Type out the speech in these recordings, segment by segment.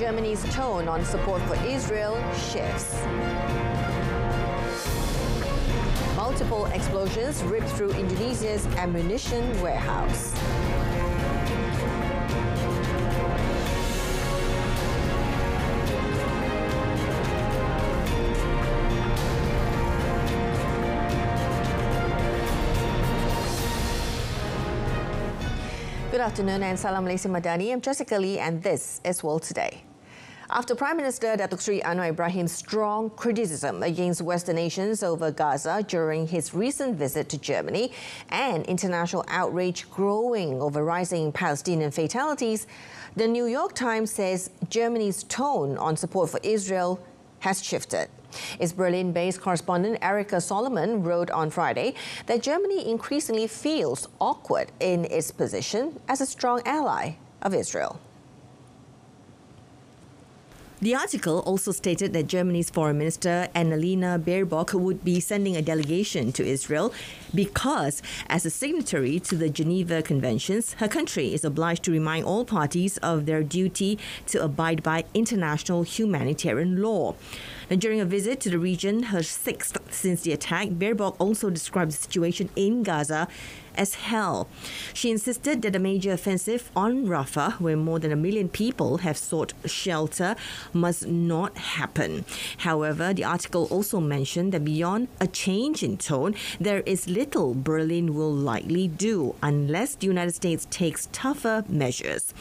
Germany's tone on support for Israel shifts. Multiple explosions ripped through Indonesia's ammunition warehouse. Good afternoon and Salam Malaysia Madani. I'm Jessica Lee and this is World Today. After Prime Minister Datuk Seri Anwar Ibrahim's strong criticism against Western nations over Gaza during his recent visit to Germany and international outrage growing over rising Palestinian fatalities, the New York Times says Germany's tone on support for Israel has shifted. Its Berlin-based correspondent Erica Solomon wrote on Friday that Germany increasingly feels awkward in its position as a strong ally of Israel. The article also stated that Germany's Foreign Minister Annalena Baerbock would be sending a delegation to Israel because, as a signatory to the Geneva Conventions, her country is obliged to remind all parties of their duty to abide by international humanitarian law. Now, during a visit to the region, her sixth since the attack, Baerbock also described the situation in Gaza as hell. She insisted that a major offensive on Rafah, where more than 1 million people have sought shelter, must not happen. However, the article also mentioned that beyond a change in tone, there is little Berlin will likely do unless the United States takes tougher measures.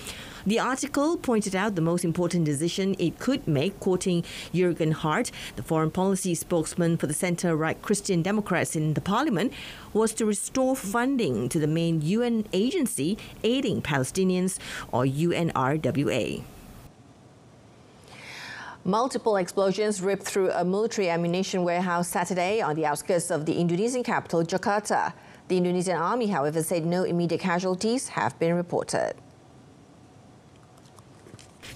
The article pointed out the most important decision it could make, quoting Jürgen Hart, the foreign policy spokesman for the centre-right Christian Democrats in the parliament, was to restore funding to the main UN agency aiding Palestinians, or UNRWA. Multiple explosions ripped through a military ammunition warehouse Saturday on the outskirts of the Indonesian capital, Jakarta. The Indonesian army, however, said no immediate casualties have been reported.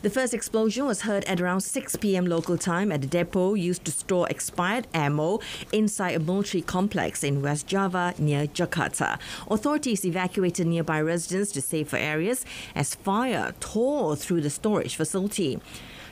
The first explosion was heard at around 6 p.m. local time at a depot used to store expired ammo inside a military complex in West Java near Jakarta. Authorities evacuated nearby residents to safer areas as fire tore through the storage facility.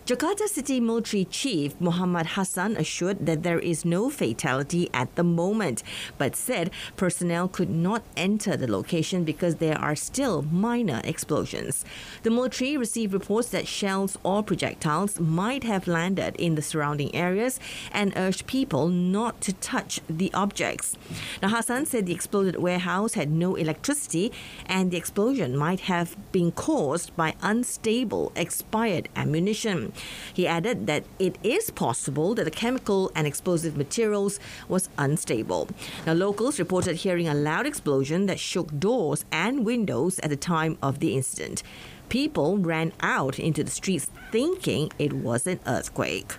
Jakarta City Military Chief Muhammad Hassan assured that there is no fatality at the moment, but said personnel could not enter the location because there are still minor explosions. The military received reports that shells or projectiles might have landed in the surrounding areas and urged people not to touch the objects. Now, Hassan said the exploded warehouse had no electricity and the explosion might have been caused by unstable expired ammunition. He added that it is possible that the chemical and explosive materials was unstable. Now, locals reported hearing a loud explosion that shook doors and windows at the time of the incident. People ran out into the streets thinking it was an earthquake.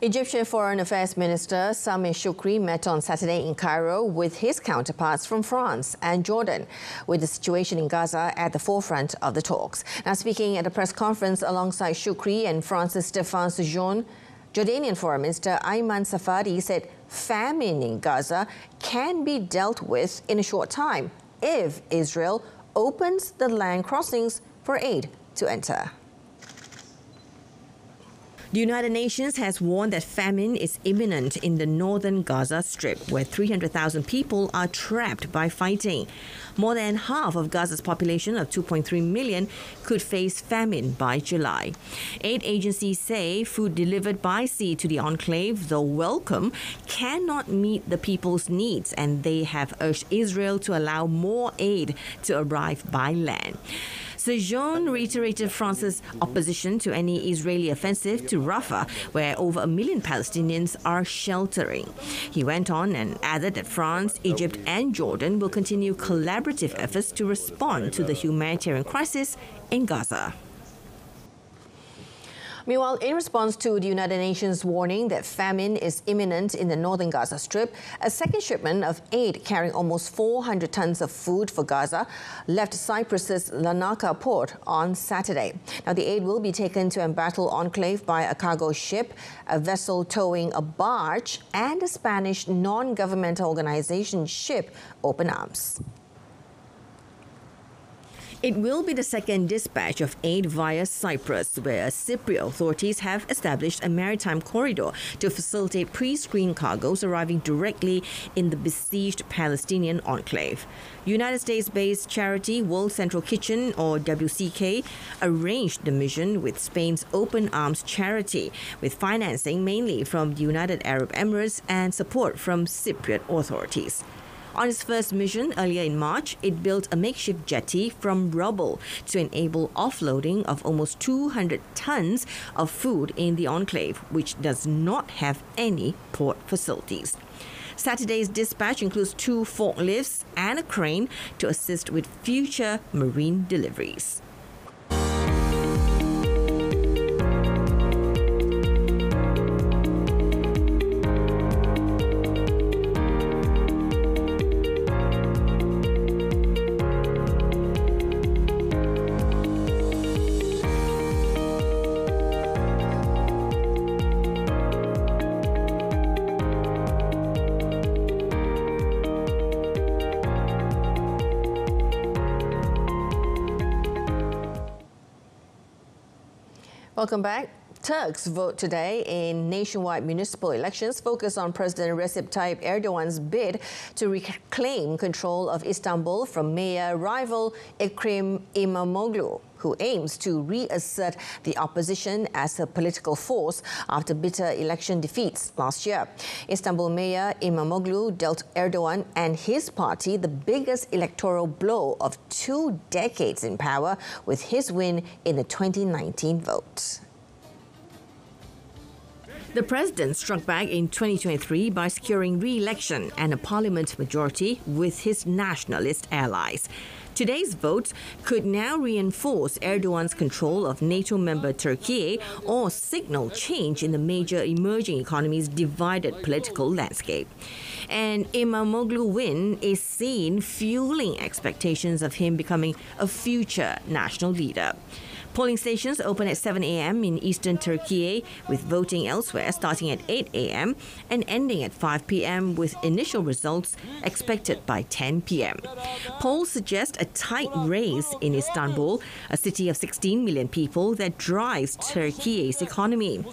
Egyptian Foreign Affairs Minister Sameh Shoukry met on Saturday in Cairo with his counterparts from France and Jordan, with the situation in Gaza at the forefront of the talks. Now, speaking at a press conference alongside Shoukry and France's Stéphane Séjourné, Jordanian Foreign Minister Ayman Safadi said famine in Gaza can be dealt with in a short time if Israel opens the land crossings for aid to enter. The United Nations has warned that famine is imminent in the northern Gaza Strip, where 300,000 people are trapped by fighting. More than half of Gaza's population of 2.3 million could face famine by July. Aid agencies say food delivered by sea to the enclave, though welcome, cannot meet the people's needs, and they have urged Israel to allow more aid to arrive by land. Séjourné reiterated France's opposition to any Israeli offensive to Rafah, where over 1 million Palestinians are sheltering. He went on and added that France, Egypt and Jordan will continue collaborative efforts to respond to the humanitarian crisis in Gaza. Meanwhile, in response to the United Nations warning that famine is imminent in the northern Gaza Strip, a second shipment of aid carrying almost 400 tons of food for Gaza left Cyprus's Larnaca port on Saturday. Now, the aid will be taken to Embattled Enclave by a cargo ship, a vessel towing a barge, and a Spanish non-governmental organization ship, Open Arms. It will be the second dispatch of aid via Cyprus, where Cypriot authorities have established a maritime corridor to facilitate pre-screened cargoes arriving directly in the besieged Palestinian enclave. United States-based charity World Central Kitchen, or WCK, arranged the mission with Spain's Open Arms charity, with financing mainly from the United Arab Emirates and support from Cypriot authorities. On its first mission earlier in March, it built a makeshift jetty from rubble to enable offloading of almost 200 tons of food in the enclave, which does not have any port facilities. Saturday's dispatch includes 2 forklifts and a crane to assist with future marine deliveries. Welcome back. Turks vote today in nationwide municipal elections focus on President Recep Tayyip Erdogan's bid to reclaim control of Istanbul from mayor rival Ekrem İmamoğlu, who aims to reassert the opposition as a political force after bitter election defeats last year. Istanbul Mayor İmamoğlu dealt Erdogan and his party the biggest electoral blow of 2 decades in power with his win in the 2019 vote. The president struck back in 2023 by securing re-election and a parliament majority with his nationalist allies. Today's vote could now reinforce Erdogan's control of NATO member Turkey or signal change in the major emerging economy's divided political landscape. And İmamoğlu win is seen fueling expectations of him becoming a future national leader. Polling stations open at 7 a.m. in eastern Turkey, with voting elsewhere starting at 8 a.m. and ending at 5 p.m. with initial results expected by 10 p.m. Polls suggest a tight race in Istanbul, a city of 16 million people that drives Turkey's economy.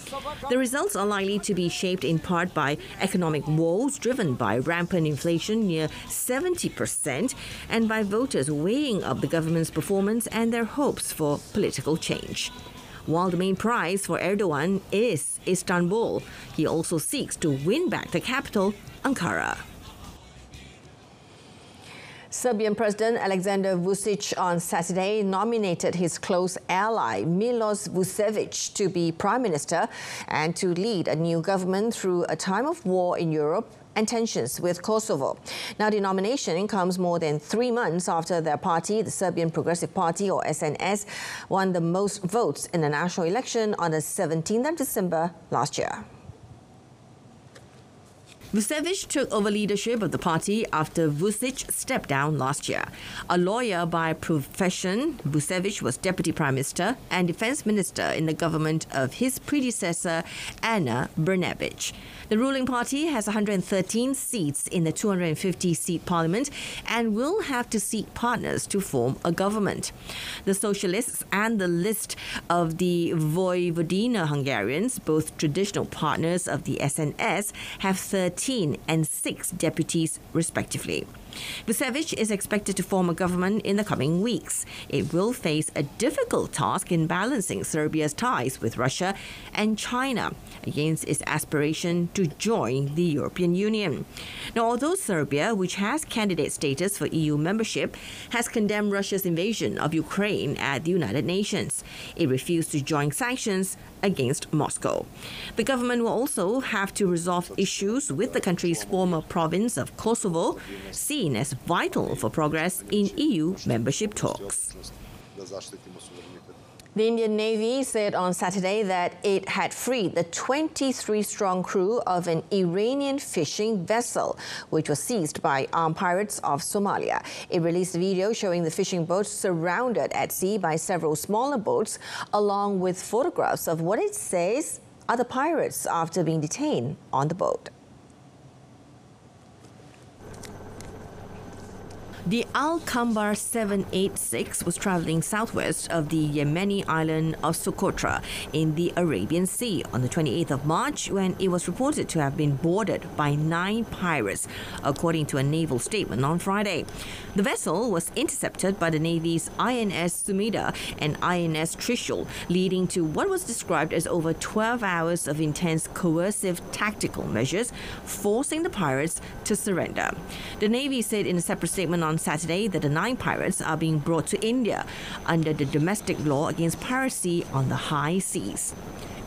The results are likely to be shaped in part by economic woes driven by rampant inflation near 70% and by voters weighing up the government's performance and their hopes for political change. While the main prize for Erdogan is Istanbul, he also seeks to win back the capital, Ankara. Serbian President Alexander Vučić on Saturday nominated his close ally Milos Vučević to be Prime Minister and to lead a new government through a time of war in Europe and tensions with Kosovo. Now, the nomination comes more than 3 months after their party, the Serbian Progressive Party, or SNS, won the most votes in the national election on the 17th of December last year. Vučević took over leadership of the party after Vučić stepped down last year. A lawyer by profession, Vučević was Deputy Prime Minister and Defence Minister in the government of his predecessor, Ana Brnabić. The ruling party has 113 seats in the 250-seat parliament and will have to seek partners to form a government. The Socialists and the list of the Vojvodina Hungarians, both traditional partners of the SNS, have 13 and 6 deputies respectively. Vučević is expected to form a government in the coming weeks. It will face a difficult task in balancing Serbia's ties with Russia and China against its aspiration to join the European Union. Now, although Serbia, which has candidate status for EU membership, has condemned Russia's invasion of Ukraine at the United Nations, it refused to join sanctions against Moscow. The government will also have to resolve issues with the country's former province of Kosovo, seen as vital for progress in EU membership talks. The Indian Navy said on Saturday that it had freed the 23-strong crew of an Iranian fishing vessel, which was seized by armed pirates of Somalia. It released a video showing the fishing boat surrounded at sea by several smaller boats, along with photographs of what it says are the pirates after being detained on the boat. The Al-Kambar 786 was travelling southwest of the Yemeni island of Socotra in the Arabian Sea on the 28th of March when it was reported to have been boarded by 9 pirates, according to a naval statement on Friday. The vessel was intercepted by the Navy's INS Sumida and INS Trishul, leading to what was described as over 12 hours of intense coercive tactical measures, forcing the pirates to surrender. The Navy said in a separate statement on Saturday that the 9 pirates are being brought to India under the domestic law against piracy on the high seas.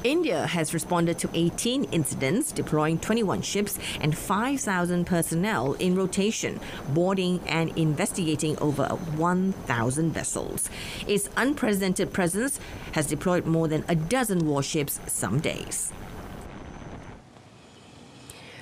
India has responded to 18 incidents, deploying 21 ships and 5,000 personnel in rotation, boarding and investigating over 1,000 vessels. Its unprecedented presence has deployed more than a dozen warships some days.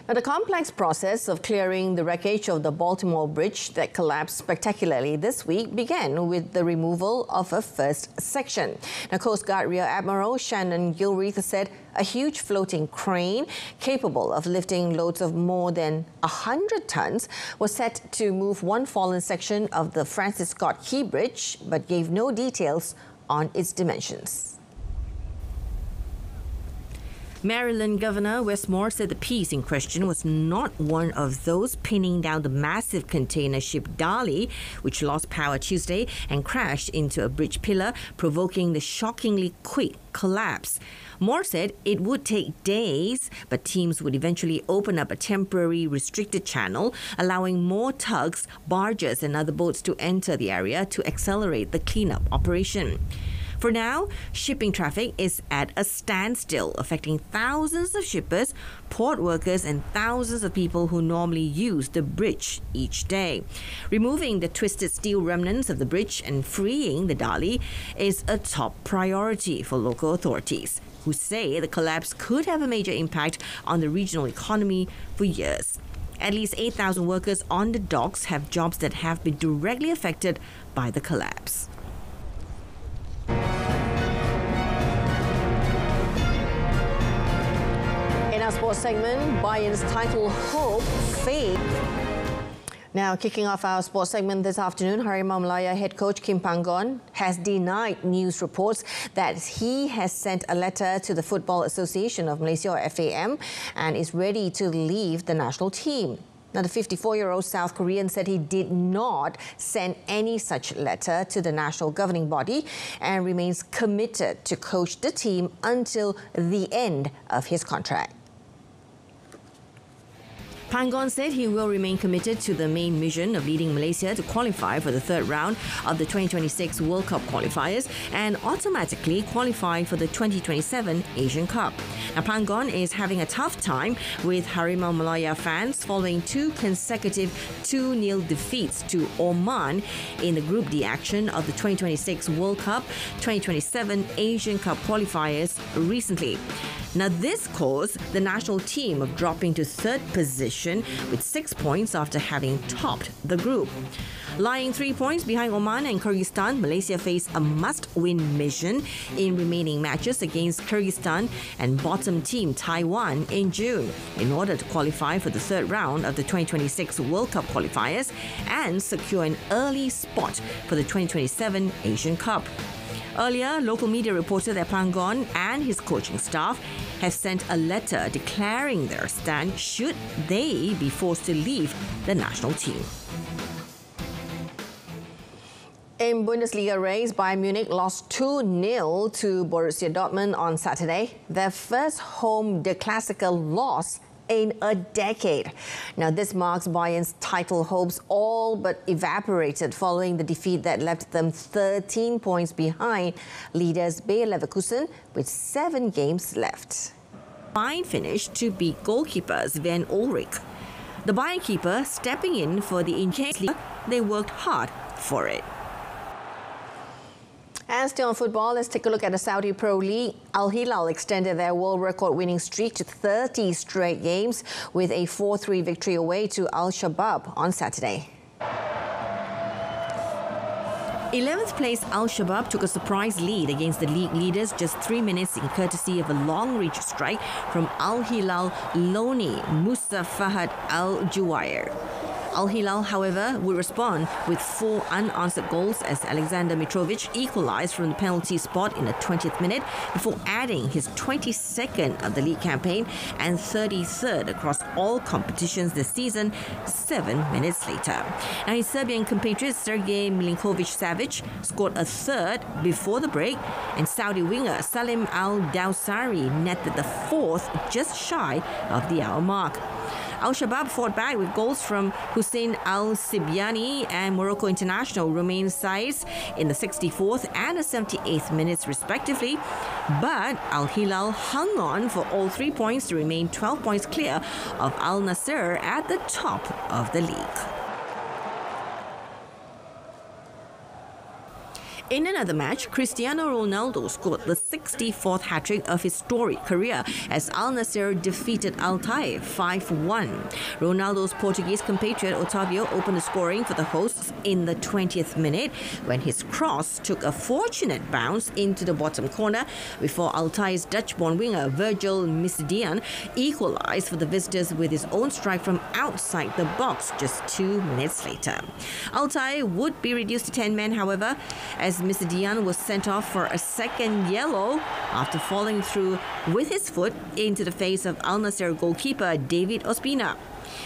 Now, the complex process of clearing the wreckage of the Baltimore bridge that collapsed spectacularly this week began with the removal of a first section. Now, Coast Guard Rear Admiral Shannon Gilreath said a huge floating crane capable of lifting loads of more than 100 tons was set to move one fallen section of the Francis Scott Key Bridge, but gave no details on its dimensions. Maryland Governor Wes Moore said the piece in question was not one of those pinning down the massive container ship Dali, which lost power Tuesday and crashed into a bridge pillar, provoking the shockingly quick collapse. Moore said it would take days, but teams would eventually open up a temporary restricted channel, allowing more tugs, barges and other boats to enter the area to accelerate the cleanup operation. For now, shipping traffic is at a standstill, affecting thousands of shippers, port workers and thousands of people who normally use the bridge each day. Removing the twisted steel remnants of the bridge and freeing the Dali is a top priority for local authorities, who say the collapse could have a major impact on the regional economy for years. At least 8,000 workers on the docks have jobs that have been directly affected by the collapse. In our sports segment, Bayern's title hope fades. Now, kicking off our sports segment this afternoon, Harimau Malaya head coach Kim Panggon has denied news reports that he has sent a letter to the Football Association of Malaysia, or FAM, and is ready to leave the national team. Now, the 54-year-old South Korean said he did not send any such letter to the national governing body and remains committed to coach the team until the end of his contract. Panggon said he will remain committed to the main mission of leading Malaysia to qualify for the third round of the 2026 World Cup qualifiers and automatically qualify for the 2027 Asian Cup. Now, Panggon is having a tough time with Harimau Malaya fans following 2 consecutive 2-0 defeats to Oman in the Group D action of the 2026 World Cup 2027 Asian Cup qualifiers recently. Now, this caused the national team of dropping to 3rd position with 6 points after having topped the group. Lying 3 points behind Oman and Kyrgyzstan, Malaysia face a must-win mission in remaining matches against Kyrgyzstan and bottom team Taiwan in June in order to qualify for the third round of the 2026 World Cup qualifiers and secure an early spot for the 2027 Asian Cup. Earlier, local media reported that Panggon and his coaching staff have sent a letter declaring their stand should they be forced to leave the national team. In Bundesliga race, Bayern Munich lost 2-0 to Borussia Dortmund on Saturday, their first home Der Klassiker loss in a decade. Now, this marks Bayern's title hopes all but evaporated following the defeat that left them 13 points behind leaders Bayer Leverkusen with 7 games left. Bayern finished to beat goalkeeper Sven Ulrich. The Bayern keeper stepping in for the Inca, they worked hard for it. And still on football, let's take a look at the Saudi Pro League. Al Hilal extended their world record winning streak to 30 straight games with a 4-3 victory away to Al Shabab on Saturday. 11th place Al Shabab took a surprise lead against the league leaders just 3 minutes in courtesy of a long-reach strike from Al Hilal Loni Musa Fahad Al Juwair. Al Hilal, however, would respond with 4 unanswered goals as Alexander Mitrovic equalised from the penalty spot in the 20th minute before adding his 22nd of the league campaign and 33rd across all competitions this season 7 minutes later. Now, his Serbian compatriot Sergej Milinkovic-Savic scored a third before the break, and Saudi winger Salim Al-Dawsari netted the 4th just shy of the hour mark. Al-Shabaab fought back with goals from Hussein Al-Sibyani and Morocco international Romain Saiz in the 64th and the 78th minutes respectively, but Al-Hilal hung on for all 3 points to remain 12 points clear of Al-Nassr at the top of the league. In another match, Cristiano Ronaldo scored the 64th hat-trick of his storied career as Al Nassr defeated Altay 5-1. Ronaldo's Portuguese compatriot Otavio opened the scoring for the hosts in the 20th minute when his cross took a fortunate bounce into the bottom corner before Altay's Dutch-born winger Virgil Misdian equalised for the visitors with his own strike from outside the box just 2 minutes later. Altay would be reduced to 10 men, however, as Mr. Dian was sent off for a second yellow after falling through with his foot into the face of Al Nassr goalkeeper David Ospina.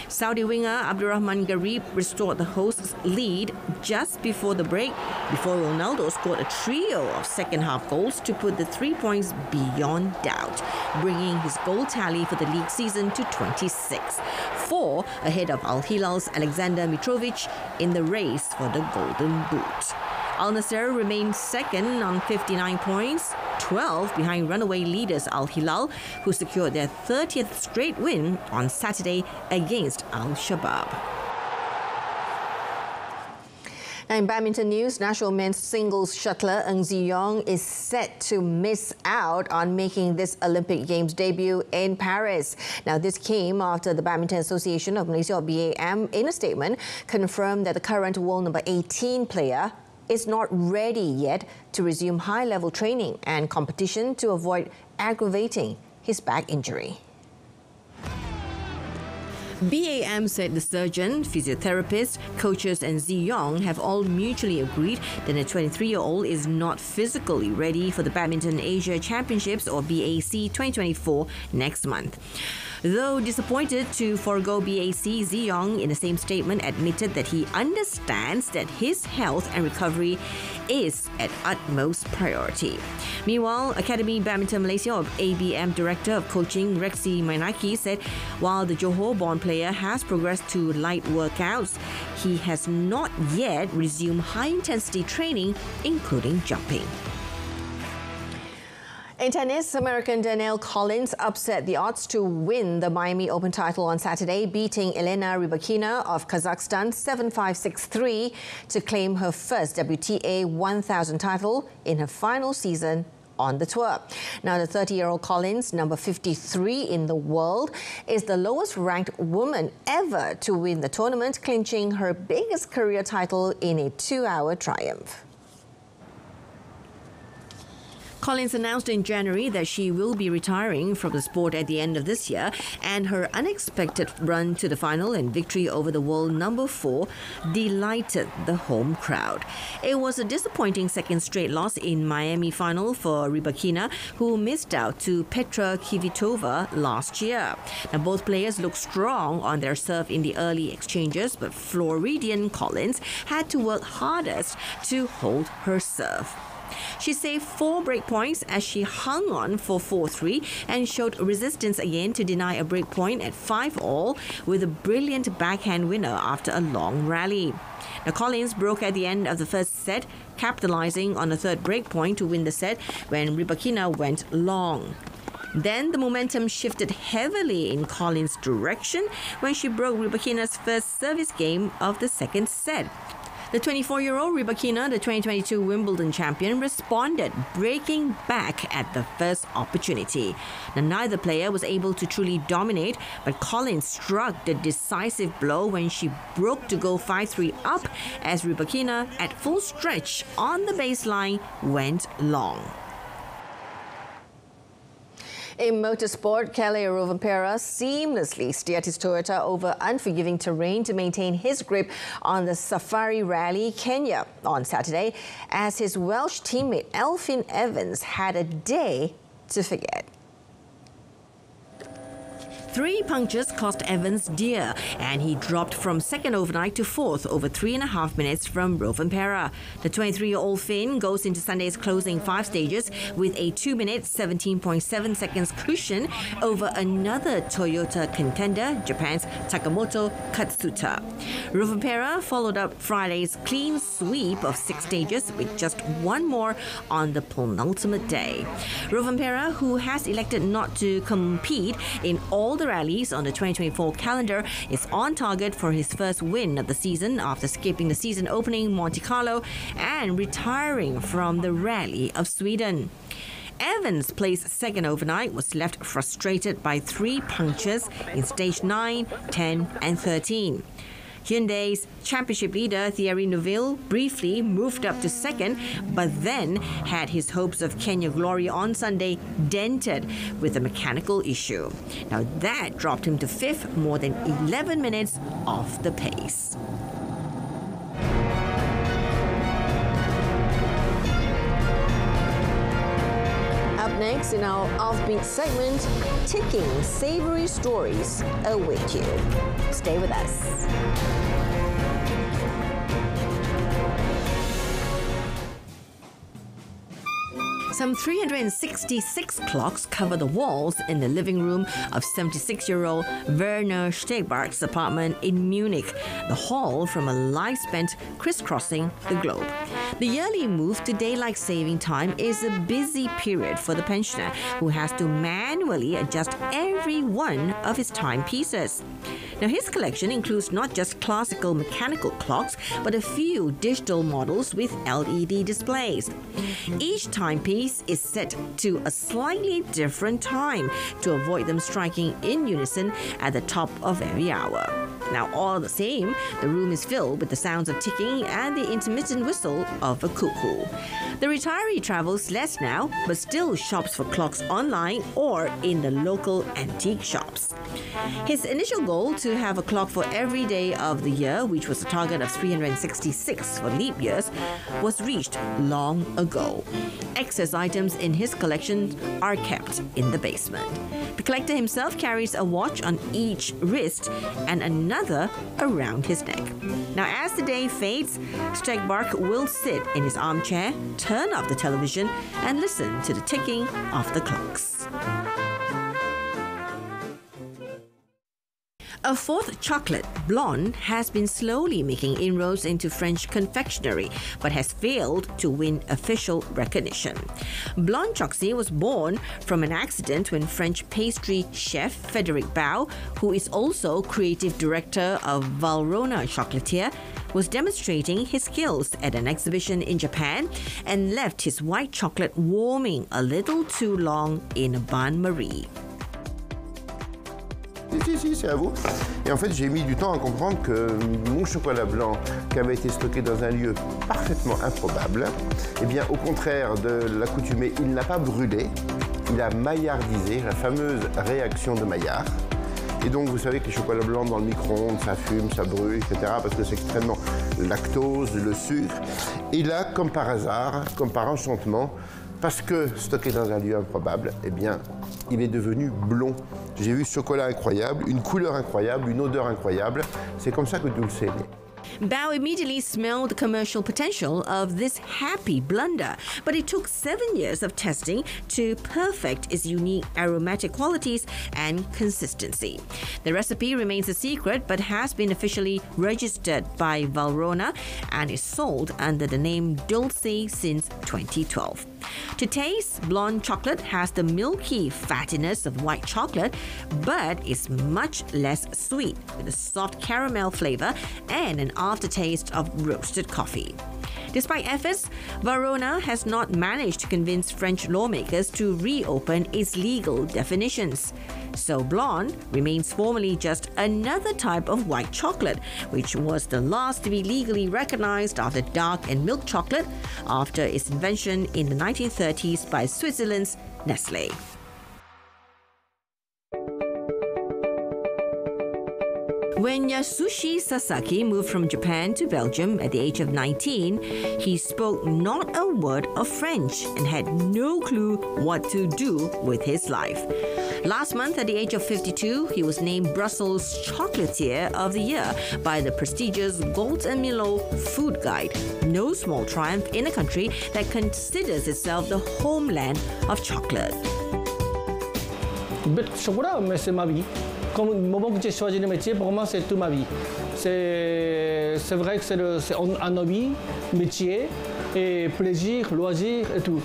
Saudi winger Abdurrahman Garib restored the hosts' lead just before the break, before Ronaldo scored a trio of second-half goals to put the 3 points beyond doubt, bringing his goal tally for the league season to 26, 4 ahead of Al Hilal's Alexander Mitrovic in the race for the Golden Boot. Al Nassr remained second on 59 points, 12 behind runaway leaders Al Hilal, who secured their 30th straight win on Saturday against Al-Shabaab. Now, in badminton news, national men's singles shuttler Ng Zi Yong is set to miss out on making this Olympic Games debut in Paris. Now, this came after the Badminton Association of Malaysia, or BAM, in a statement confirmed that the current world number 18 player is not ready yet to resume high-level training and competition to avoid aggravating his back injury. BAM said the surgeon, physiotherapist, coaches and Zi Yong have all mutually agreed that the 23-year-old is not physically ready for the Badminton Asia Championships, or BAC 2024, next month. Though disappointed to forego BAC, Zi Yong, in the same statement, admitted that he understands that his health and recovery is at utmost priority. Meanwhile, Academy Badminton Malaysia, or ABM Director of Coaching Rexy Mainaki, said while the Johor-born player has progressed to light workouts, he has not yet resumed high-intensity training, including jumping. In tennis, American Danielle Collins upset the odds to win the Miami Open title on Saturday, beating Elena Rybakina of Kazakhstan 7-5, 6-3 to claim her first WTA 1000 title in her final season on the tour. Now, the 30-year-old Collins, number 53 in the world, is the lowest-ranked woman ever to win the tournament, clinching her biggest career title in a 2-hour triumph. Collins announced in January that she will be retiring from the sport at the end of this year, and her unexpected run to the final and victory over the world number 4 delighted the home crowd. It was a disappointing second straight loss in Miami final for Rybakina, who missed out to Petra Kvitova last year. Now, both players looked strong on their serve in the early exchanges, but Floridian Collins had to work hardest to hold her serve. She saved 4 break points as she hung on for 4-3 and showed resistance again to deny a break point at 5-all with a brilliant backhand winner after a long rally. Now, Collins broke at the end of the first set, capitalizing on a third break point to win the set when Rybakina went long. Then the momentum shifted heavily in Collins' direction when she broke Rybakina's first service game of the second set. The 24-year-old Rybakina, the 2022 Wimbledon champion, responded, breaking back at the first opportunity. Now, neither player was able to truly dominate, but Collins struck the decisive blow when she broke to go 5-3 up as Rybakina, at full stretch on the baseline, went long. In motorsport, Kelly Rovanpera seamlessly steered his Toyota over unforgiving terrain to maintain his grip on the Safari Rally, Kenya on Saturday, as his Welsh teammate Elfyn Evans had a day to forget. 3 punctures cost Evans dear, and he dropped from second overnight to fourth over 3.5 minutes from Rovanpera. The 23-year-old Finn goes into Sunday's closing 5 stages with a 2 minute 17.7 seconds cushion over another Toyota contender, Japan's Takamoto Katsuta. Rovanpera followed up Friday's clean sweep of 6 stages with just 1 more on the penultimate day. Rovanpera, who has elected not to compete in all the rallies on the 2024 calendar, is on target for his first win of the season after skipping the season opening Monte Carlo and retiring from the Rally of Sweden. Evans, placed second overnight, was left frustrated by 3 punctures in stage 9, 10 and 13. Hyundai's championship leader Thierry Neuville briefly moved up to second, but then had his hopes of Kenya glory on Sunday dented with a mechanical issue. Now that dropped him to fifth, more than 11 minutes off the pace. Up next in our offbeat segment, ticking savory stories await you. Stay with us. Some 366 clocks cover the walls in the living room of 76-year-old Werner Stegbark's apartment in Munich, the hall from a life spent crisscrossing the globe. The yearly move to daylight saving time is a busy period for the pensioner, who has to manually adjust every one of his timepieces. Now, his collection includes not just classical mechanical clocks, but a few digital models with LED displays. Each timepiece is set to a slightly different time to avoid them striking in unison at the top of every hour. Now, all the same, the room is filled with the sounds of ticking and the intermittent whistle of a cuckoo. The retiree travels less now, but still shops for clocks online or in the local antique shops. His initial goal to have a clock for every day of the year, which was a target of 366 for leap years, was reached long ago. Excess items in his collection are kept in the basement. The collector himself carries a watch on each wrist and another around his neck. Now, as the day fades, Stegbark will sit in his armchair, turn off the television, and listen to the ticking of the clocks. A fourth chocolate, Blonde, has been slowly making inroads into French confectionery, but has failed to win official recognition. Blonde Chocsy was born from an accident when French pastry chef Frédéric Bao, who is also creative director of Valrhona Chocolatier, was demonstrating his skills at an exhibition in Japan and left his white chocolate warming a little too long in a bain-marie. Si, c'est à vous. Et en fait, j'ai mis du temps à comprendre que mon chocolat blanc, qui avait été stocké dans un lieu parfaitement improbable, eh bien, au contraire de l'accoutumée, il n'a pas brûlé, il a maillardisé, la fameuse réaction de Maillard. Et donc, vous savez que les chocolats blancs dans le micro-ondes, ça fume, ça brûle, etc., parce que c'est extrêmement lactose, le sucre. Et là, comme par hasard, comme par enchantement, parce que stocké dans un lieu improbable, eh bien, il est devenu blond. J'ai vu ce chocolat incroyable, une couleur incroyable, une odeur incroyable. C'est comme ça que Dulce est né. Bao immediately smelled the commercial potential of this happy blunder, but it took 7 years of testing to perfect its unique aromatic qualities and consistency. The recipe remains a secret, but has been officially registered by Valrhona and is sold under the name Dulce since 2012. To taste, Blonde chocolate has the milky fattiness of white chocolate, but is much less sweet, with a soft caramel flavor and an aftertaste of roasted coffee. Despite efforts, Valrhona has not managed to convince French lawmakers to reopen its legal definitions. So Blonde remains formally just another type of white chocolate, which was the last to be legally recognized after dark and milk chocolate after its invention in the 1930s by Switzerland's Nestlé. When Yasushi Sasaki moved from Japan to Belgium at the age of 19, he spoke not a word of French and had no clue what to do with his life. Last month, at the age of 52, he was named Brussels Chocolatier of the Year by the prestigious Gold and Milo Food Guide. No small triumph in a country that considers itself the homeland of chocolate. Chocolat, mais c'est ma vie. Comme le moment que j'ai choisi le métier, pour moi, c'est toute ma vie. C'est vrai que c'est un hobby, métier, et plaisir, loisir et tout.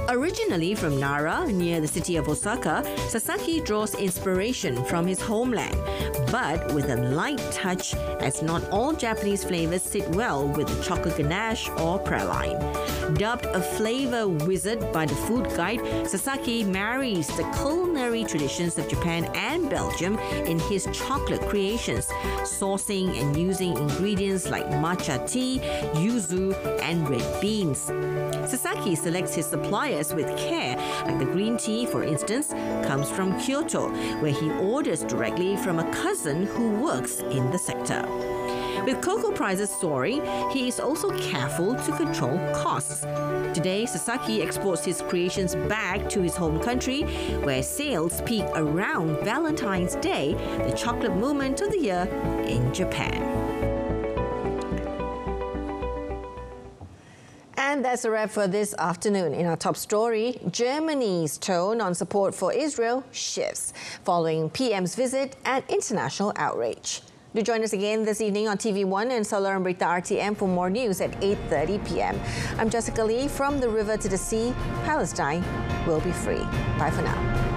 Originally from Nara, near the city of Osaka, Sasaki draws inspiration from his homeland, but with a light touch, as not all Japanese flavors sit well with the chocolate ganache or praline. Dubbed a flavor wizard by the food guide, Sasaki marries the culinary traditions of Japan and Belgium in his chocolate creations, sourcing and using ingredients like matcha tea, yuzu, and red beans. Sasaki selects his suppliers with care, like the green tea, for instance, comes from Kyoto, where he orders directly from a cousin who works in the sector. With cocoa prices soaring, he is also careful to control costs. Today, Sasaki exports his creations back to his home country, where sales peak around Valentine's Day, the chocolate moment of the year in Japan. And that's a wrap for this afternoon. In our top story, Germany's tone on support for Israel shifts following PM's visit and international outrage. Do join us again this evening on TV1 and Solar and Berita RTM for more news at 8:30 p.m. I'm Jessica Lee. From the river to the sea, Palestine will be free. Bye for now.